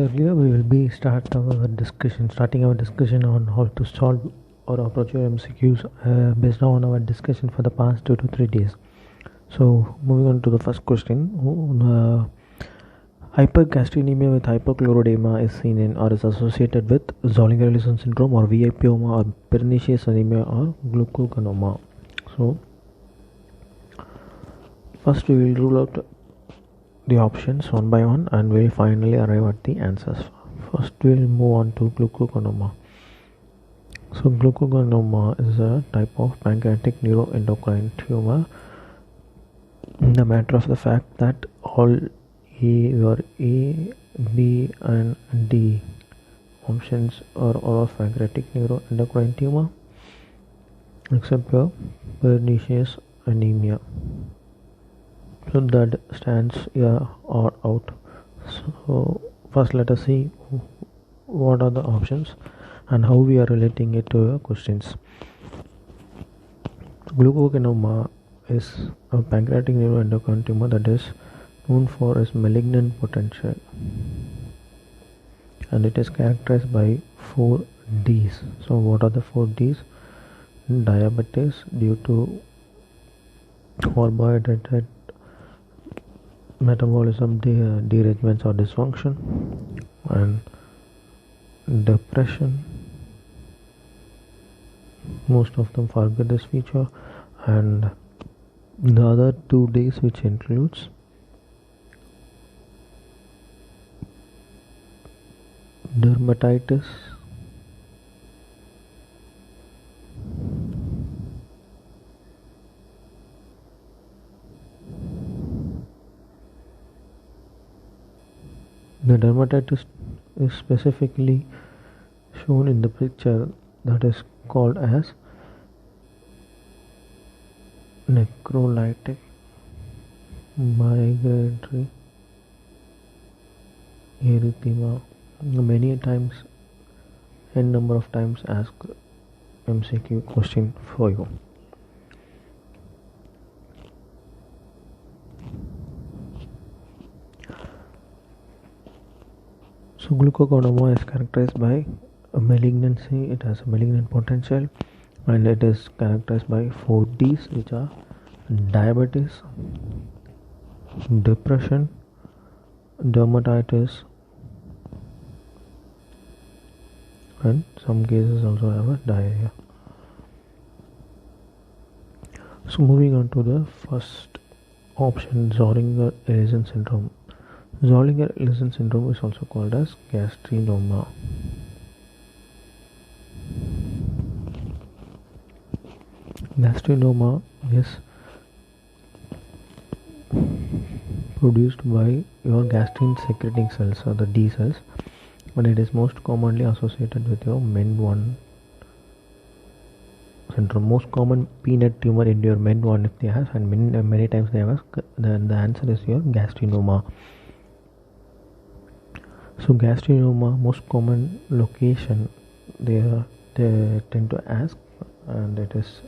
Earlier, we will be starting our discussion on how to solve or approach your MCQs based on our discussion for the past 2 to 3 days. So, moving on to the first question: hypergastrinemia with hypochlorolemia is seen in or is associated with Zollinger-Ellison syndrome or VIPoma or pernicious anemia or glucogonoma. So, first we will rule out the options one by one and we'll finally arrive at the answers. First we'll move on to glucogonoma. So glucogonoma is a type of pancreatic neuroendocrine tumor. The matter of the fact that all your A, B and D options are all of pancreatic neuroendocrine tumor except for pernicious anemia. So that stands here or out. So first let us see what are the options and how we are relating it to your questions. Glucogonoma is a pancreatic neuroendocrine tumor that is known for its malignant potential, and it is characterized by 4 Ds. So what are the 4 Ds? Diabetes due to carbohydrate metabolism derangements or dysfunction, and depression. Most of them forget this feature, and the other 2 Ds, which includes dermatitis, the dermatitis is specifically shown in the picture, that is called as necrolytic migratory erythema. Many times, n number of times asked MCQ question for you. So glucogonoma is characterized by a malignancy. It has a malignant potential, and it is characterized by 4 Ds, which are diabetes, depression, dermatitis, and some cases also have a diarrhea. So moving on to the first option, Zollinger-Ellison syndrome. Zollinger-Ellison syndrome is also called as gastrinoma. Gastrinoma is produced by your gastrin secreting cells, or the D cells, but it is most commonly associated with your MEN1 syndrome. Most common peanut tumor in your MEN1 if they have, and many times they have, then the answer is your gastrinoma. So gastrinoma, most common location they tend to ask, and it is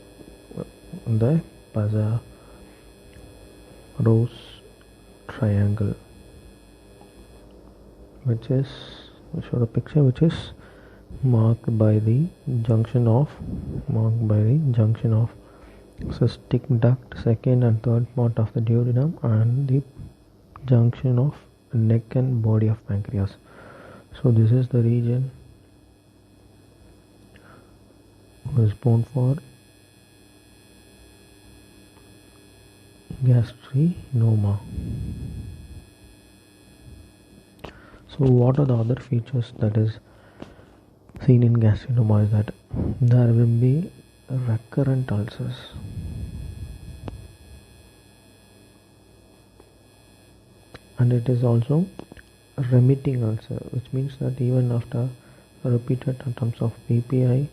the Pazar-Rose triangle, which is, show the picture, which is marked by the junction of cystic duct, second and third part of the duodenum, and the junction of neck and body of pancreas. So this is the region responsible for gastrinoma. So what are the other features that is seen in gastrinoma is that there will be recurrent ulcers, and it is also remitting ulcer, which means that even after repeated attempts of PPI,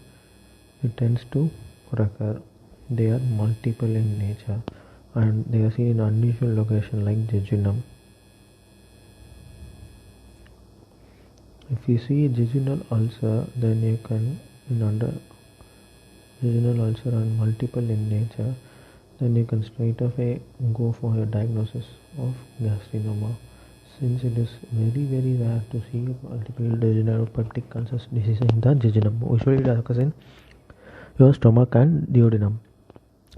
it tends to recur. They are multiple in nature, and they are seen in unusual location like jejunum. If you see a jejunal ulcer, then you can, jejunal ulcer and multiple in nature, then you can straight away go for a diagnosis of gastrinoma. since it is very rare to see multiple neuropeptic ulcers disease in the jejunum. Usually it occurs in your stomach and duodenum.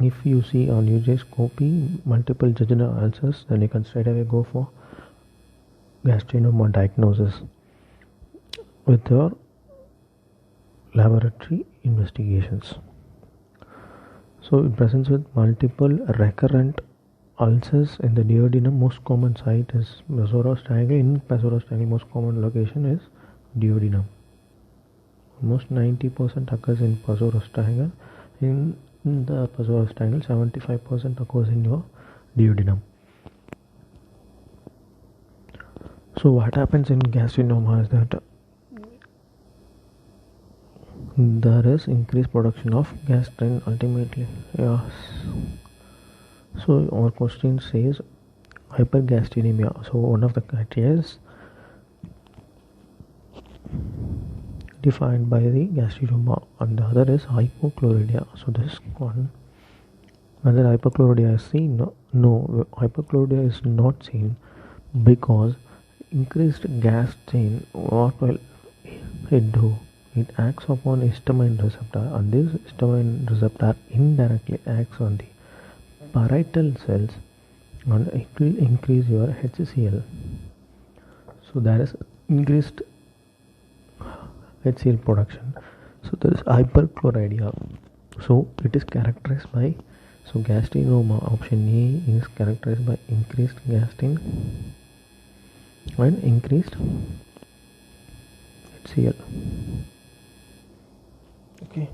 If you see on ureoscopy multiple jejunal ulcers, then you can straight away go for gastrinoma diagnosis with your laboratory investigations. So it presents with multiple recurrent ulcers in the duodenum. Most common site is Psoas triangle. In Psoas triangle, most common location is duodenum. Almost 90% occurs in Psoas triangle. In the Psoas triangle, 75% occurs in your duodenum. So what happens in gastrinoma is that there is increased production of gastrin ultimately. Yes. So our question says hypergastrinemia. So one of the criteria is defined by the gastrinoma, and the other is hypochlorhydria. So this one, whether hypochlorhydria is seen? No, hypochlorhydria is not seen because increased gas chain. What will it do? It acts upon histamine receptor, and this histamine receptor indirectly acts on the parietal cells, and it will increase your HCl. So there is increased HCl production. So there is hyperchlorhydria. So it is characterized by, so gastrinoma option A is characterized by increased gastrin and increased HCl. Okay.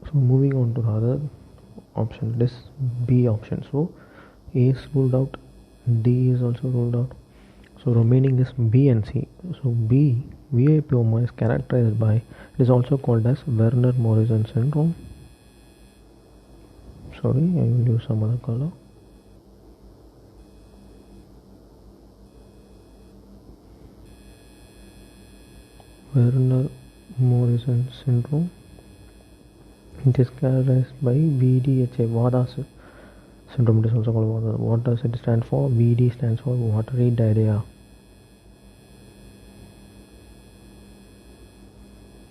So moving on to the other option, this B option. So A is ruled out, D is also ruled out. So remaining is B and C. So B, VIPoma, is characterized by, it is also called as Werner-Morrison syndrome. Sorry, I will use some other color. Werner-Morrison syndrome. It is characterized by VDHA, VADA syndrome. It is also called VADA. What does it stand for? VD stands for watery diarrhea.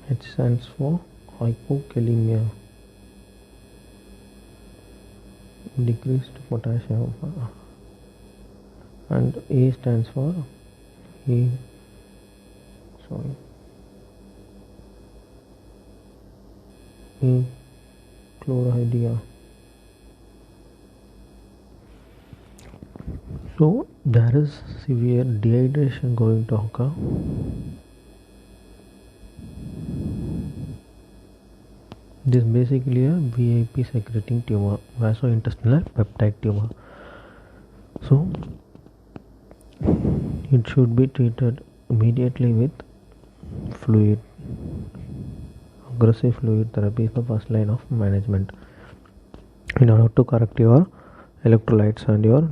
H stands for hypokalemia, decreased potassium, and A stands for chlorhydria. So there is severe dehydration going to occur. This is basically a VIP secreting tumor, vasointestinal peptide tumor. So it should be treated immediately with fluid. Aggressive fluid therapy is the first line of management in order to correct your electrolytes and your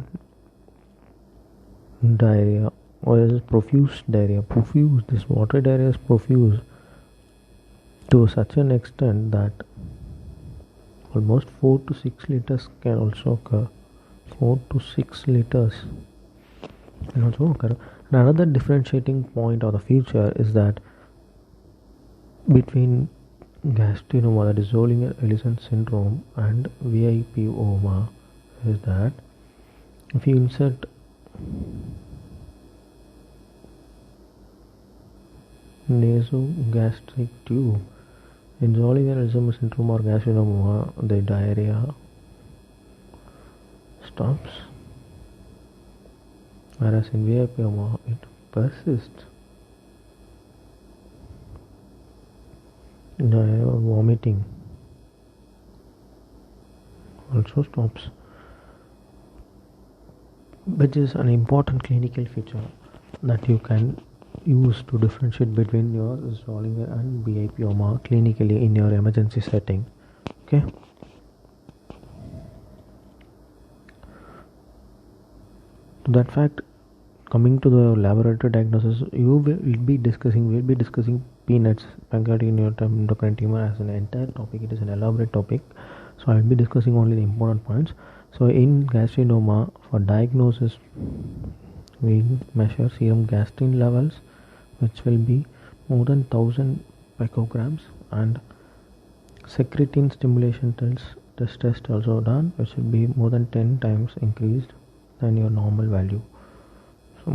diarrhea, or is profuse diarrhea. This water diarrhea is profuse to such an extent that almost 4 to 6 liters can also occur. 4 to 6 liters can also occur. And another differentiating point of the feature is that between gastrinoma, that is Zollinger-Ellison syndrome, and VIPoma is that if you insert nasogastric tube in Zollinger-Ellison syndrome or gastrinoma, the diarrhea stops, whereas in VIPoma it persists. Diarrhea or vomiting also stops, which is an important clinical feature that you can use to differentiate between your Zollinger and VIPoma clinically in your emergency setting. Okay. To that fact, coming to the laboratory diagnosis, we'll be discussing peanuts, pancreatic endocrine tumor as an entire topic. It is an elaborate topic, so I will be discussing only the important points. So in gastrinoma, for diagnosis, we measure serum gastrin levels, which will be more than 1000 picograms, and secretin stimulation test also done, which will be more than 10 times increased than your normal value. So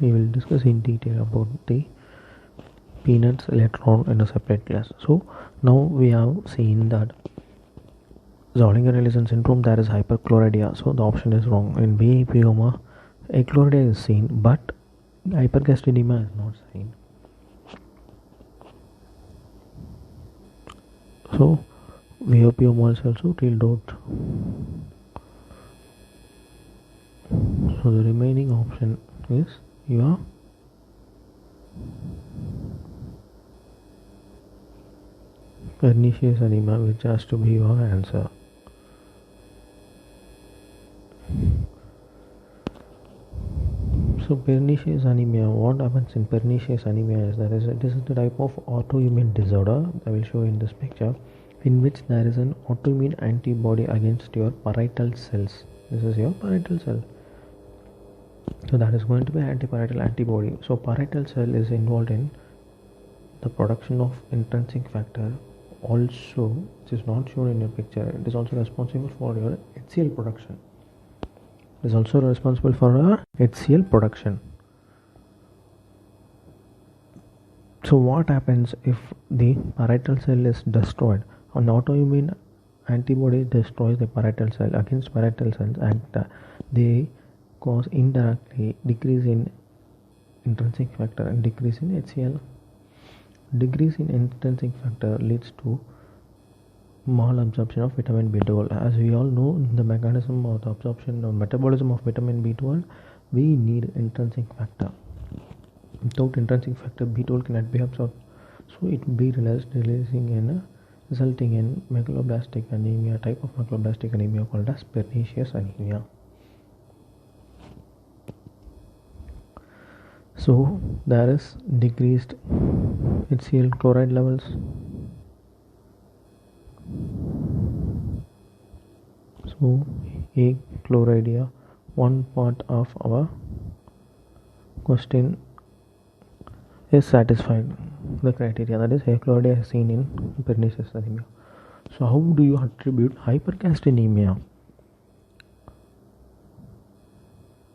we will discuss in detail about the peanuts later on in a separate class. So now we have seen that Zollinger-Ellison syndrome, there is hyperchlorhydria, so the option is wrong. In VAPoma, achlorhydria is seen, but hypergastridemia is not seen. So VAPoma is also ruled out. So the remaining option is your pernicious anemia, which has to be your answer. So pernicious anemia, what happens in pernicious anemia is that this is the type of autoimmune disorder I will show in this picture, in which there is an autoimmune antibody against your parietal cells. This is your parietal cell. So that is going to be antiparietal antibody. So parietal cell is involved in the production of intrinsic factor, also, which is not shown in your picture. It is also responsible for your HCl production. It is also responsible for our HCl production. So what happens if the parietal cell is destroyed? An autoimmune antibody destroys the parietal cell against parietal cells, and they cause indirectly decrease in intrinsic factor and decrease in HCl. Decrease in intrinsic factor leads to malabsorption of vitamin B12. As we all know, in the mechanism of the absorption or metabolism of vitamin B12, we need intrinsic factor. Without intrinsic factor, B12 cannot be absorbed, so it will be resulting in megaloblastic anemia, type of megaloblastic anemia called as pernicious anemia. So there is decreased HCl chloride levels. So achlorhydria, one part of our question is satisfied the criteria, that is achlorhydria is seen in pernicious anemia. So how do you attribute hypergastrinemia?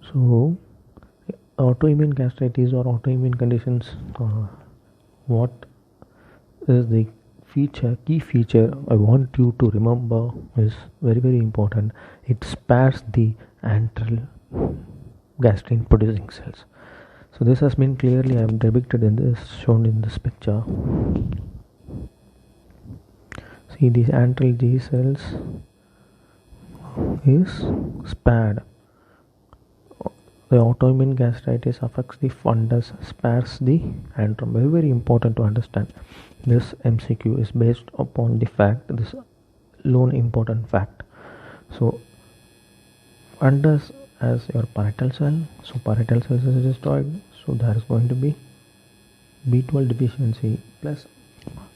So autoimmune gastritis or autoimmune conditions, what is the key feature I want you to remember is very, very important. It spares the antral gastrin producing cells. So this has been clearly depicted in this, shown in this picture. See, these antral G cells is spared. The autoimmune gastritis affects the fundus, spares the antrum. Very, very important to understand. This MCQ is based upon the fact, this lone important fact. So fundus as your parietal cell, so parietal cells is destroyed, so there is going to be B12 deficiency, plus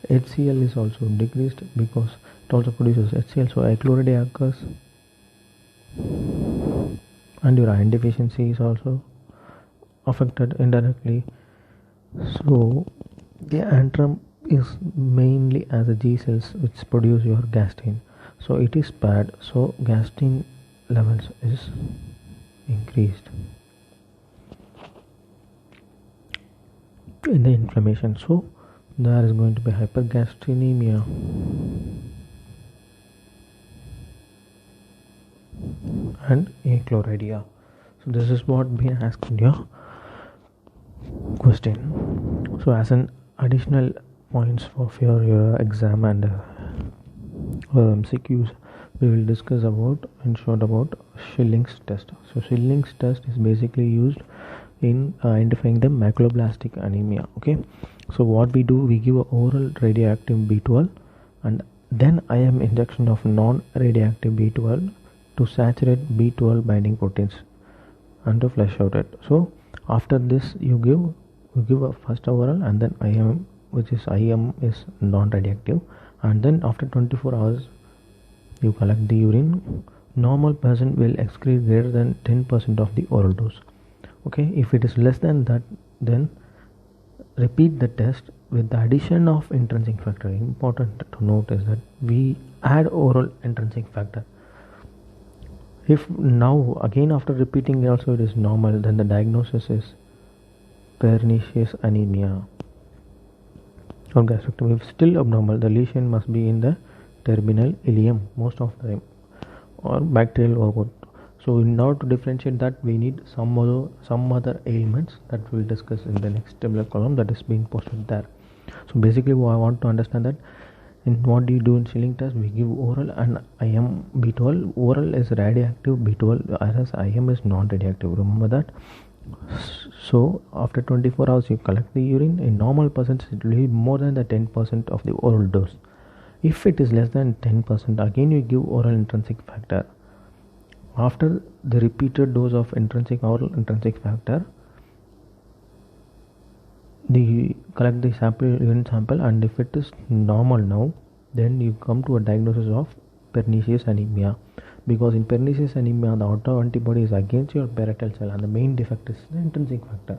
HCl is also decreased because it also produces HCl, so achlorhydria occurs, and your iron deficiency is also affected indirectly. So the antrum is mainly as a G cells which produce your gastrin, so it is spared, so gastrin levels is increased in the inflammation. So there is going to be hypergastrinemia and achlorhydria. So this is what been asked in your question. So as an additional points for your exam and MCQs, we will discuss about in short about Schilling's test. So Schilling's test is basically used in identifying the megaloblastic anemia. Okay, so what we do, we give oral radioactive B12 and then IM injection of non-radioactive B12 to saturate B12 binding proteins and to flush out it. So after this you give a first oral and then IM, which is IM is non-radioactive, and then after 24 hours you collect the urine, normal person will excrete greater than 10% of the oral dose. Okay, if it is less than that, then repeat the test with the addition of intrinsic factor. Important to note is that we add oral intrinsic factor. If now again after repeating also it is normal, then the diagnosis is pernicious anemia or gastrectomy. If still abnormal, the lesion must be in the terminal ileum most of the time, or bacterial overgrowth. So in order to differentiate that, we need some other ailments that we'll discuss in the next tabular column that is being posted there. So basically I want to understand that in what do you do in Schilling test, we give oral and IM B12. Oral is radioactive, B12 whereas IM is non-radioactive, remember that. So after 24 hours you collect the urine. In normal persons it will be more than the 10% of the oral dose. If it is less than 10%, again you give oral intrinsic factor. After the repeated dose of oral intrinsic factor, collect the urine sample, and if it is normal now, then you come to a diagnosis of pernicious anemia, because in pernicious anemia the autoantibody is against your parietal cell and the main defect is the intrinsic factor.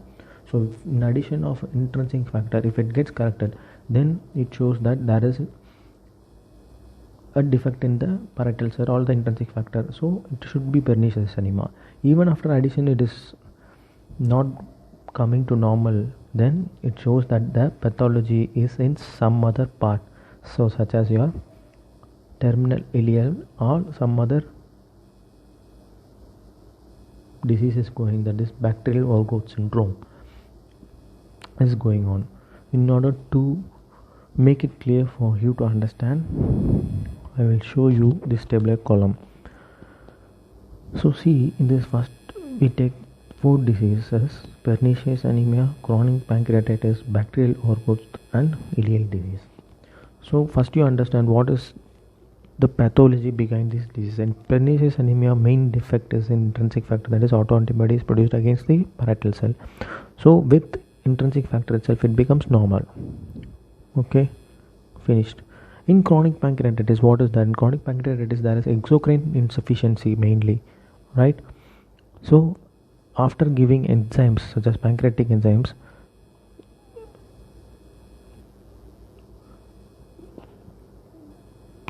So in addition of intrinsic factor, if it gets corrected, then it shows that there is a defect in the parietal cell or the intrinsic factor, so it should be pernicious anemia. Even after addition it is not coming to normal, then it shows that the pathology is in some other part, so such as your terminal ileum or some other disease is going, that is bacterial overgrowth syndrome is going on. In order to make it clear for you to understand, I will show you this tabular column. So see, in this first we take 4 diseases: pernicious anemia, chronic pancreatitis, bacterial overgrowth and ileal disease. So first you understand what is the pathology behind this disease. And pernicious anemia main defect is in intrinsic factor, that is autoantibodies produced against the parietal cell. So with intrinsic factor itself it becomes normal. Okay, finished. In chronic pancreatitis, what is that? In chronic pancreatitis there is exocrine insufficiency mainly, right? So after giving enzymes such as pancreatic enzymes,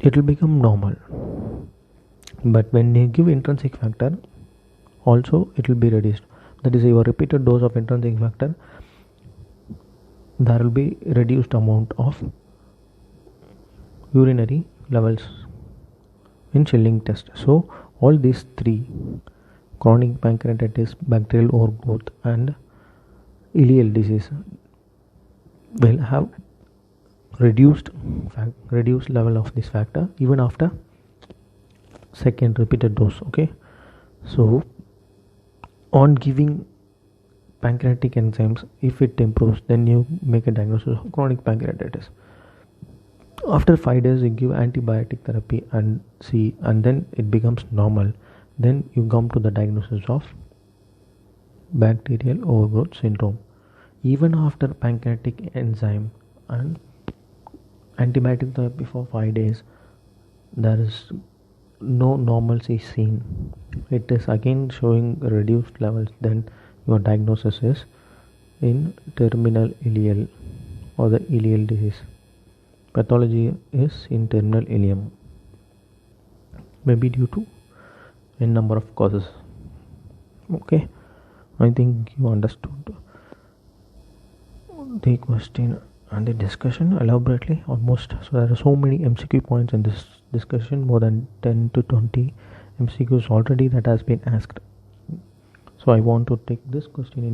it will become normal. But when you give intrinsic factor, also it will be reduced. That is, your repeated dose of intrinsic factor, there will be reduced amount of urinary levels in Schilling test. So all these 3, chronic pancreatitis, bacterial overgrowth and ileal disease, will have reduced level of this factor even after second repeated dose. Okay, so on giving pancreatic enzymes, if it improves, then you make a diagnosis of chronic pancreatitis. After 5 days you give antibiotic therapy and see, and then it becomes normal, then you come to the diagnosis of bacterial overgrowth syndrome. Even after pancreatic enzyme and antibiotic therapy for 5 days, there is no normalcy seen. It is again showing reduced levels, then your diagnosis is in terminal ileal or the ileal disease. Pathology is in terminal ileum, maybe due to a number of causes. Okay, I think you understood the question and the discussion elaborately almost. So there are so many MCQ points in this discussion, more than 10 to 20 MCQs already that has been asked. So I want to take this question in